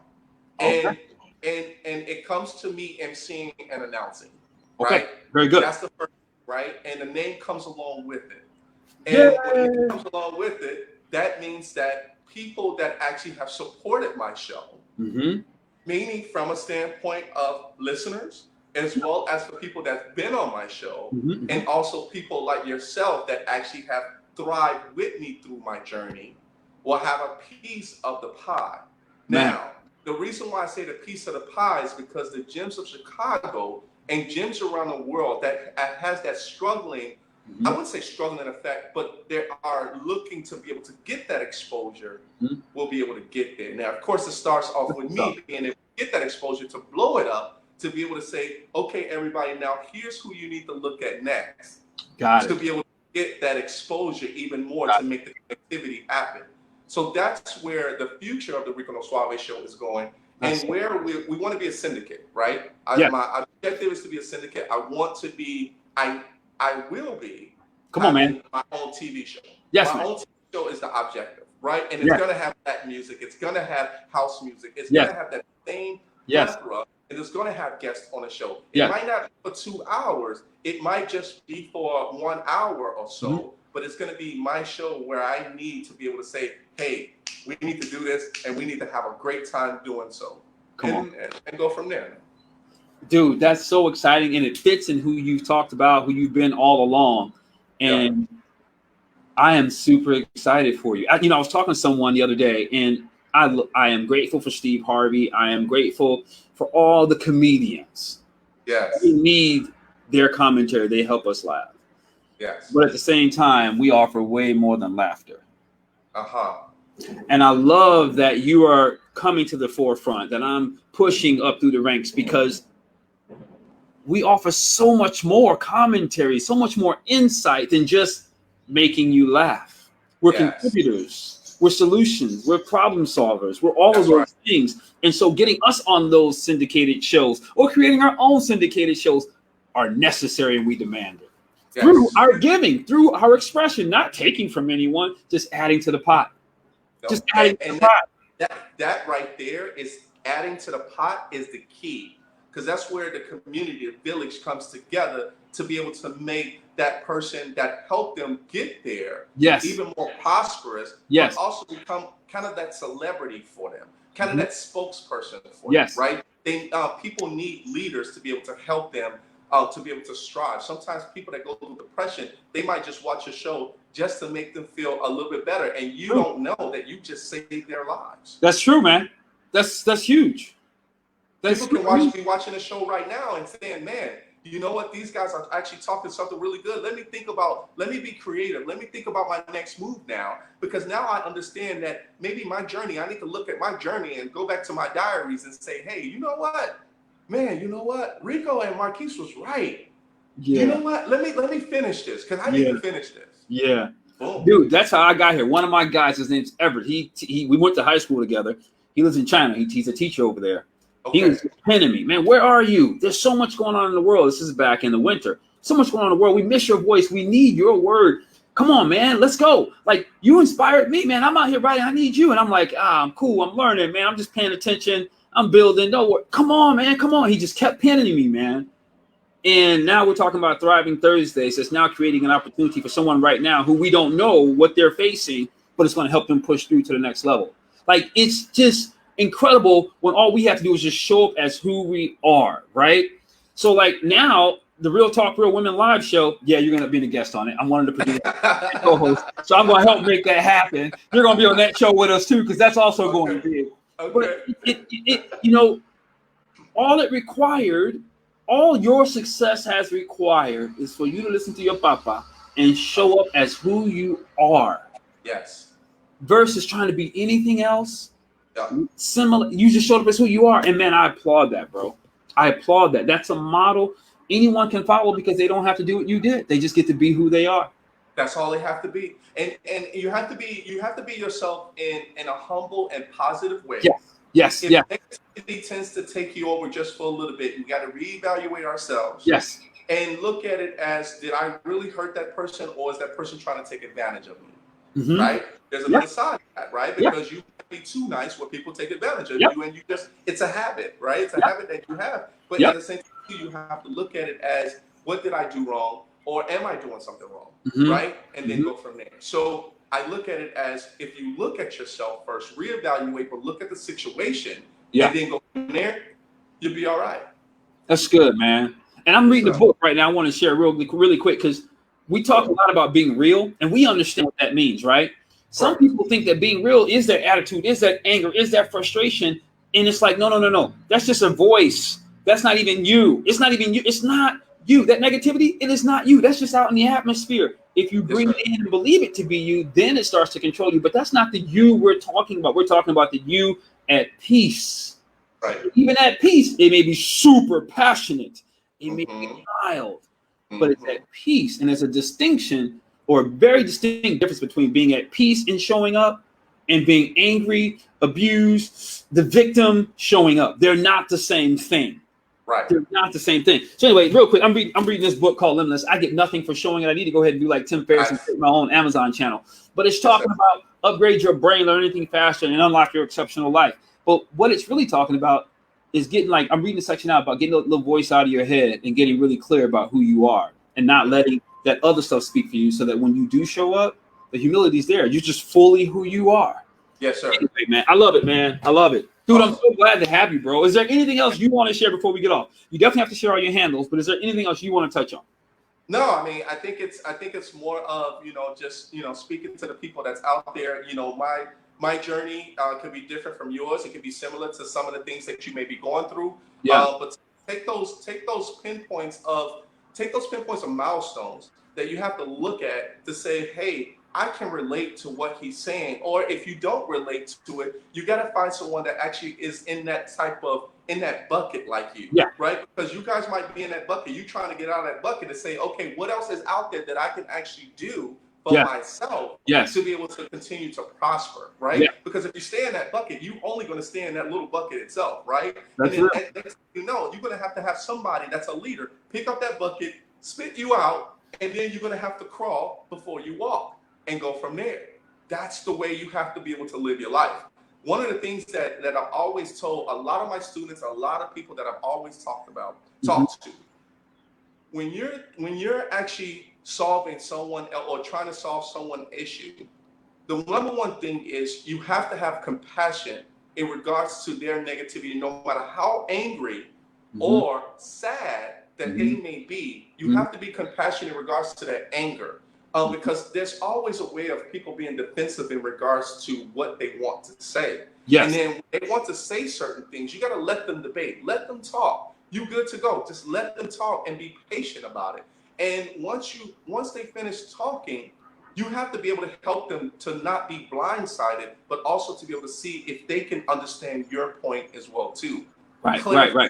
Okay. And it comes to me emceeing and announcing. Okay. Right? Very good. That's the first, right? And the name comes along with it. And when it comes along with it, that means that people that actually have supported my show, meaning from a standpoint of listeners, as well as the people that's been on my show, and also people like yourself that actually have thrived with me through my journey, will have a piece of the pie. Now, the reason why I say the piece of the pie is because the gyms of Chicago and gyms around the world that has that struggling, I wouldn't say struggling effect, but they are looking to be able to get that exposure, will be able to get there. Now, of course, it starts off with me being able to get that exposure to blow it up, to be able to say, okay, everybody, now here's who you need to look at next. Got it. To be able to get that exposure even more to make the connectivity happen. So that's where the future of the Rico No Suave show is going. And where we want to be a syndicate, right? My objective is to be a syndicate. I want to be, I will be. Come on, man. My own TV show. Yes, my own TV show is the objective, right? And it's going to have that music. It's going to have house music. It's going to have that same plethora. And it's going to have guests on the show. It might not be for 2 hours. It might just be for 1 hour or so. But it's going to be my show where I need to be able to say, hey, we need to do this, and we need to have a great time doing so. And go from there. Dude, that's so exciting, and it fits in who you've talked about, who you've been all along. And I am super excited for you. I was talking to someone the other day, and I am grateful for Steve Harvey. I am grateful for all the comedians. Yes. We need their commentary. They help us laugh. Yes. But at the same time, we offer way more than laughter. Uh-huh. And I love that you are coming to the forefront, that I'm pushing up through the ranks, because we offer so much more commentary, so much more insight than just making you laugh. We're Yes. contributors, we're solutions, we're problem solvers, we're all of That's right. those things. And so getting us on those syndicated shows or creating our own syndicated shows are necessary, and we demand it. Through Yes. our giving, through our expression, not taking from anyone, just adding to the pot. No. Just adding to the And pot. that right there is adding to the pot is the key, because that's where the community, the village comes together to be able to make that person that helped them get there Yes. even more prosperous, Yes. but also become kind of that celebrity for them, kind of that spokesperson for Yes. them, right? People need leaders to be able to help them to be able to strive. Sometimes people that go through depression, they might just watch a show just to make them feel a little bit better, and you don't know that you just saved their lives. That's true, man. That's huge. That's People can be watching a show right now and saying, man, you know what? These guys are actually talking something really good. Let me be creative. Let me think about my next move now, because now I understand that maybe my journey, I need to look at my journey and go back to my diaries and say, hey, you know what? Man, you know what? Rico and Marquise was right. Yeah. You know what? Let me finish this, because I need to finish this. Yeah. Boom. Dude, that's how I got here. One of my guys, his name's Everett. We went to high school together. He lives in China. He's a teacher over there. Okay. He was penning me, man, where are you? There's so much going on in the world. This is back in the winter. So much going on in the world. We miss your voice. We need your word. Come on, man. Let's go. Like, you inspired me, man. I'm out here writing. I need you. And I'm like, I'm cool. I'm learning, man. I'm just paying attention. I'm building. Don't worry. Come on, man. Come on. He just kept penning me, man. And now we're talking about Thriving Thursdays. It's now creating an opportunity for someone right now who we don't know what they're facing, but it's going to help them push through to the next level. Like, it's just incredible when all we have to do is just show up as who we are, right? So like now, the Real Talk Real Women live show, yeah, you're going to be the guest on it. I'm one of the producers and co-hosts, so I'm going to help make that happen. You're going to be on that show with us too, because that's also going to be. Okay. But all your success has required is for you to listen to your papa and show up as who you are. Yes. Versus trying to be anything else. Yeah. Similar, you just showed up as who you are, and man, I applaud that, bro. I applaud that. That's a model anyone can follow, because they don't have to do what you did. They just get to be who they are. That's all they have to be, and you have to be yourself in a humble and positive way. Yes. If negativity tends to take you over just for a little bit, we got to reevaluate ourselves. Yes. And look at it as, did I really hurt that person, or is that person trying to take advantage of me? Mm-hmm. Right? There's another side of that, right? Because you be too nice where people take advantage of you, and it's a habit, right? It's a habit that you have. But at the same time, you have to look at it as, what did I do wrong, or am I doing something wrong, right? And then go from there. So I look at it as, if you look at yourself first, reevaluate, but look at the situation, and then go from there, you'll be all right. That's good, man. And I'm reading a book right now. I want to share really quick, because we talk a lot about being real, and we understand what that means, right? Some people think that being real is their attitude, is that anger, is that frustration. And it's like, no. That's just a voice. That's not even you. It's not even you. It's not you. That negativity, it is not you. That's just out in the atmosphere. If you bring it in and believe it to be you, then it starts to control you. But that's not the you we're talking about. We're talking about the you at peace. Right. Even at peace, it may be super passionate. It may be mild, but it's at peace. And there's a distinction, or a very distinct difference, between being at peace and showing up and being angry, abused, the victim showing up. They're not the same thing. Right. They're not the same thing. So anyway, real quick, I'm reading this book called Limitless. I get nothing for showing it. I need to go ahead and do like Tim Ferriss and create my own Amazon channel. But it's talking about upgrade your brain, learn anything faster, and unlock your exceptional life. But what it's really talking about is getting, like, I'm reading a section out about getting a little voice out of your head and getting really clear about who you are, and not letting that other stuff speak for you, so that when you do show up, the humility is there. You're just fully who you are. Yes, sir. Anyway, man, I love it, man. I love it. Dude, I'm so glad to have you, bro. Is there anything else you want to share before we get off? You definitely have to share all your handles, but is there anything else you want to touch on? No, I mean, I think it's more of, just, speaking to the people that's out there. My journey could be different from yours. It could be similar to some of the things that you may be going through. But take those pinpoints of milestones that you have to look at to say, hey, I can relate to what he's saying. Or if you don't relate to it, you got to find someone that actually is in that in that bucket like you, Yeah. right? Because you guys might be in that bucket. You trying to get out of that bucket and say, okay, what else is out there that I can actually do for myself to be able to continue to prosper, right? Yeah. Because if you stay in that bucket, you're only going to stay in that little bucket itself, right? That's and then next thing you know, you're going to have somebody that's a leader pick up that bucket, spit you out, and then you're going to have to crawl before you walk and go from there. That's the way you have to be able to live your life. One of the things that I've always told a lot of my students, a lot of people that I've always talked to, when you're actually solving someone or trying to solve someone's issue, the number one thing is you have to have compassion in regards to their negativity, no matter how angry or sad that they may be. You have to be compassionate in regards to their anger. Because there's always a way of people being defensive in regards to what they want to say. Yes. And then when they want to say certain things, you got to let them debate, let them talk. You good to go. Just let them talk and be patient about it. And once they finish talking, you have to be able to help them to not be blindsided, but also to be able to see if they can understand your point as well too. Right.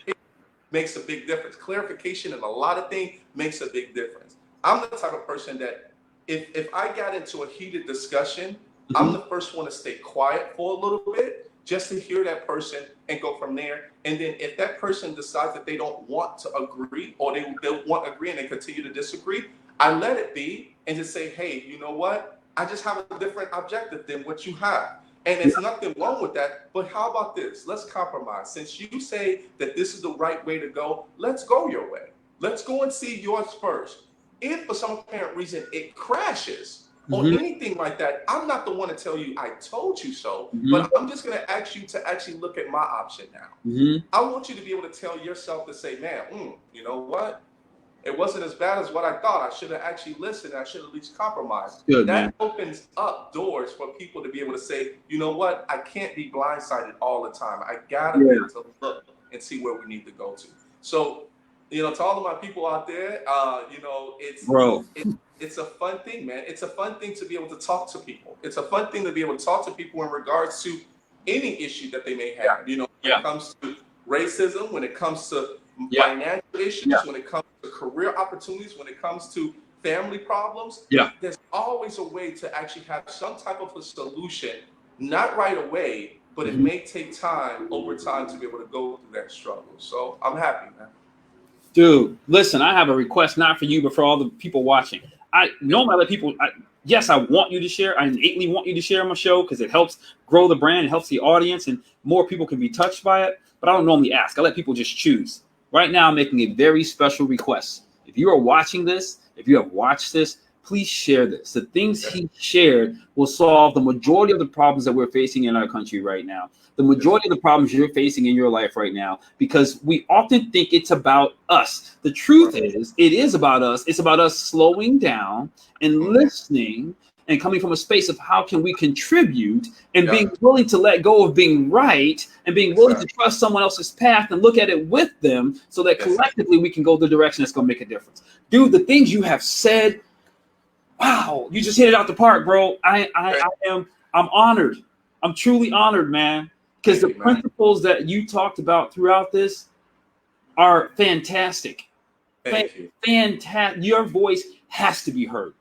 Makes a big difference. Clarification in a lot of things makes a big difference. I'm the type of person that if I got into a heated discussion, I'm the first one to stay quiet for a little bit just to hear that person and go from there. And then if that person decides that they don't want to agree or they want to agree and they continue to disagree, I let it be and just say, hey, you know what? I just have a different objective than what you have. And there's nothing wrong with that. But how about this? Let's compromise. Since you say that this is the right way to go, let's go your way. Let's go and see yours first. If for some apparent reason it crashes or anything like that, I'm not the one to tell you I told you so, but I'm just going to ask you to actually look at my option now. I want you to be able to tell yourself to say, man, you know what? It wasn't as bad as what I thought. I should have actually listened. I should have at least compromised. That opens up doors for people to be able to say, you know what? I can't be blindsided all the time. I got to be able to look and see where we need to go to. So, to all of my people out there, it's a fun thing, man. It's a fun thing to be able to talk to people. It's a fun thing to be able to talk to people in regards to any issue that they may have. When it comes to racism, when it comes to financial issues, when it comes to career opportunities, when it comes to family problems, there's always a way to actually have some type of a solution, not right away, but it may take time over time to be able to go through that struggle. So I'm happy, man. Dude, listen, I have a request, not for you, but for all the people watching. I want you to share. I innately want you to share on my show because it helps grow the brand, it helps the audience, and more people can be touched by it. But I don't normally ask. I let people just choose. Right now, I'm making a very special request. If you are watching this, if you have watched this, please share this. The things he shared will solve the majority of the problems that we're facing in our country right now. The majority of the problems you're facing in your life right now, because we often think it's about us. The truth is, it is about us. It's about us slowing down and listening and coming from a space of how can we contribute and being willing to let go of being right and being willing to trust someone else's path and look at it with them so that collectively we can go the direction that's going to make a difference. Dude, the things you have said, wow, you just hit it out the park, bro. I'm honored. I'm truly honored, man. Because the principles that you talked about throughout this are fantastic. Fantastic. Your voice has to be heard.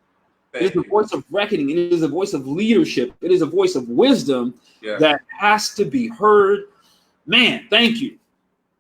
It is a voice of reckoning. It is a voice of leadership. It is a voice of wisdom that has to be heard. Man, thank you.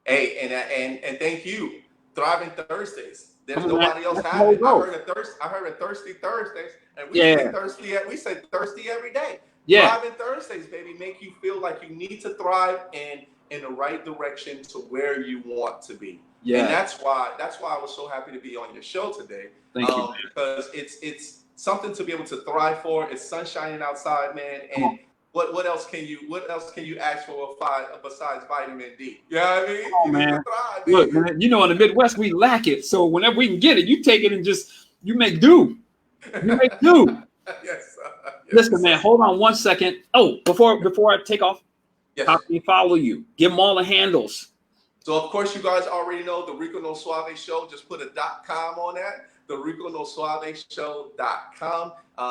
Hey, and thank you. Thriving Thursdays. There's nobody else having it. I heard a Thirsty Thursdays, and we say thirsty every day. Thriving Thursdays, baby, make you feel like you need to thrive in the right direction to where you want to be. And that's why I was so happy to be on your show today. Thank you. Because it's something to be able to thrive for. It's sun shining outside, man. And what else can you ask for besides vitamin D? You know what I mean? Oh, man. Thrive, look, man, in the Midwest we lack it. So whenever we can get it, you take it and you make do. You make do. Yes. Listen, man, hold on 1 second. Oh, before I take off, how can we follow you? Give them all the handles. So, of course, you guys already know the RicoNoSuave show. Just put a .com on that. the RicoNoSuave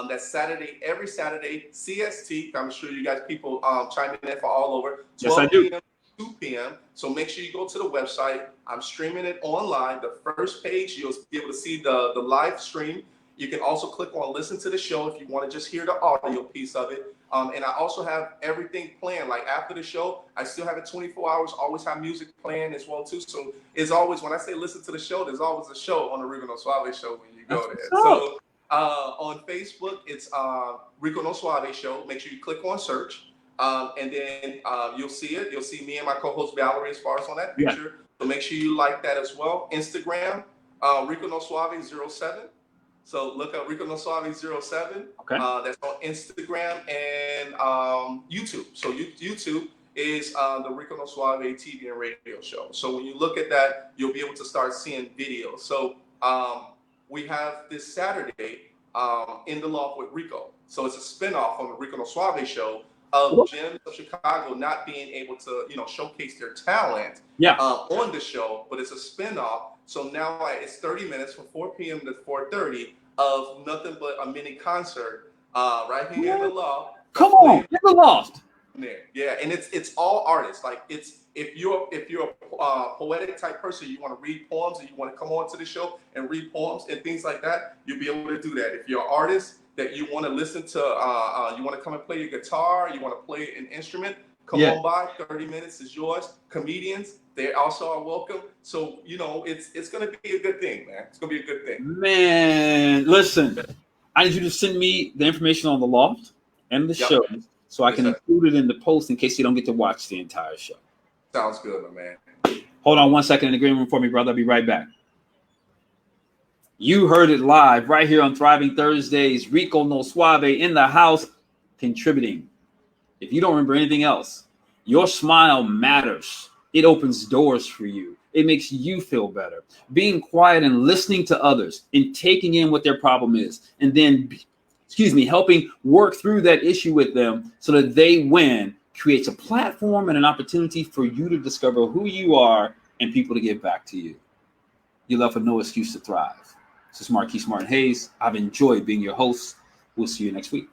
That's Saturday, every Saturday, CST. I'm sure you guys people chiming in from all over. 12 p.m. 2 p.m. So make sure you go to the website. I'm streaming it online. The first page, you'll be able to see the live stream. You can also click on listen to the show if you want to just hear the audio piece of it. And I also have everything planned. Like after the show, I still have it 24 hours, always have music playing as well too. So it's always, when I say listen to the show, there's always a show on the Rico No Suave show when you go there. So on Facebook, it's Rico No Suave show. Make sure you click on search. And then you'll see it. You'll see me and my co-host Valerie as far as on that picture. Yeah. So make sure you like that as well. Instagram, Rico No Suave 07. So look up Rico No Suave 07. Okay. That's on Instagram and YouTube. So YouTube is the Rico No Suave TV and radio show. So when you look at that, you'll be able to start seeing videos. So we have this Saturday in the Loft with Rico. So it's a spinoff from the Rico No Suave show of Gems of Chicago not being able to, showcase their talent on the show, but it's a spinoff. So now it's 30 minutes from 4 p.m. to 4:30 of nothing but a mini concert right here in the Loft. Come on, in the Loft. There, yeah, and it's all artists. Like if you're a poetic type person, you want to read poems and you want to come on to the show and read poems and things like that, you'll be able to do that. If you're an artist that you want to listen to, you want to come and play your guitar, you want to play an instrument, come on by. 30 minutes is yours. Comedians, they also are welcome. So it's gonna be a good thing, man. It's gonna be a good thing. Man, listen, I need you to send me the information on the Loft and the show, so I can include it in the post in case you don't get to watch the entire show. Sounds good, my man. Hold on 1 second in the green room for me, brother. I'll be right back. You heard it live right here on Thriving Thursdays. Rico No Suave in the house, contributing. If you don't remember anything else, your smile matters. It opens doors for you. It makes you feel better. Being quiet and listening to others and taking in what their problem is, and then, helping work through that issue with them so that they win, creates a platform and an opportunity for you to discover who you are and people to give back to you. You're left with no excuse to thrive. This is Marquise Martin Hayes. I've enjoyed being your host. We'll see you next week.